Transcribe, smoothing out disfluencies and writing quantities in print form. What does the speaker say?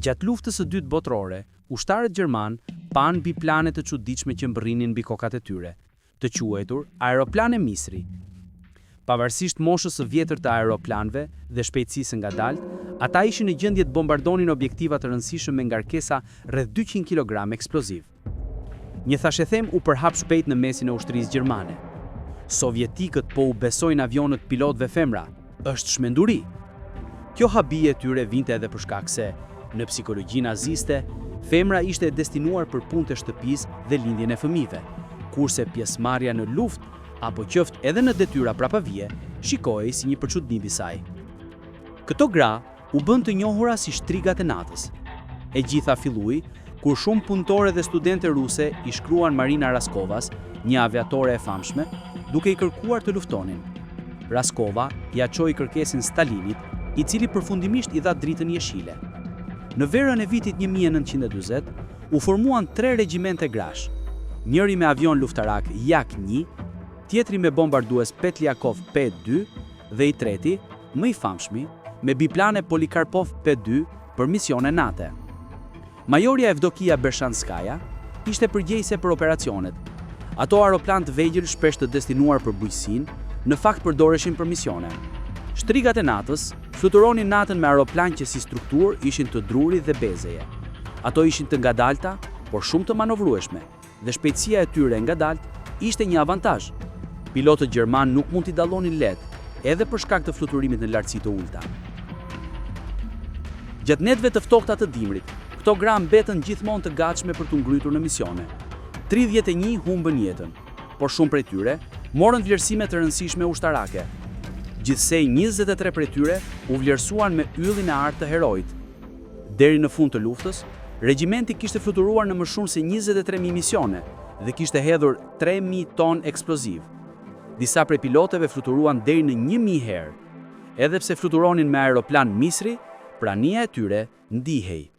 Gjatë luftës së dytë botërore, ushtarët gjerman panë biplane të çuditshme që mbërrinin mbi kokat e tyre, të quajtur aeroplane Misri. Pavarësisht moshës së vjetër të aeroplanëve dhe shpejtësisë ngadaltë, ata ishin në gjendje të bombardonin objektiva të rëndësishëm me ngarkesa rreth 200 kg eksploziv. Një thashethem u përhap shpejt në mesin e ushtrisë gjermane. Sovjetikët po u besojnë avionët pilotëve femra, është shmenduri. Kjo habi e tyre vinte edhe për shkak se, në psikologji naziste, femra ishte e destinuar për punë të shtëpisë dhe lindjen e fëmijëve, kurse pjesëmarrja në luftë apo qoftë edhe në detyra prapavie, shikohej si një përçudnim i saj. Këto gra u bën të njohura si shtrigat e natës. E gjitha fillui kur shumë punëtore dhe studente ruse i shkruan Marina Raskovas, një aviatore e famshme, duke i kërkuar të luftonin. Raskova ja çoi kërkesën Stalinit, i cili përfundimisht i dha dritën jeshile. Në verën e vitit 1940 u formuan 3 regjimente grash, njëri me avion luftarak Jak-1, tjetri me bombardues Petliakov P-2 dhe i treti, më i famshmi, me biplane Polikarpov P-2 për misione NATO. Majorja Evdokia Bershanskaja ishte përgjegjëse për operacionet. Ato aeroplan të vegjël shpesh të destinuar për bujqësinë, në fakt përdoreshin për misione. Shtrigat e natës fluturonin natën me aeroplan që si strukturë ishin të drurit dhe bezeje. Ato ishin të ngadalta, por shumë të manovrueshme, dhe shpejtësia e tyre ngadaltë ishte një avantazh. Pilotët gjerman nuk mund t'i dallonin lehtë, edhe për shkak të fluturimit në lartësi të ulta. Gjatë netëve të ftohta të dimrit, këto gra mbetën gjithmonë të gatshme për t'u ngritur në misione. 31 humbën jetën, por shumë prej tyre morën vlerësime të rëndësishme ushtarake. Gjithsej 23 prej tyre u vlerësuan me yllin e artë të herojit. Deri në fund të luftës, regjimenti kishte fluturuar në më shumë se 23.000 misione dhe kishte hedhur 3.000 ton eksploziv. Disa prej pilotëve fluturuan deri në 1.000 herë. Edhe pse fluturonin me aeroplan Misri, prania e tyre ndihej.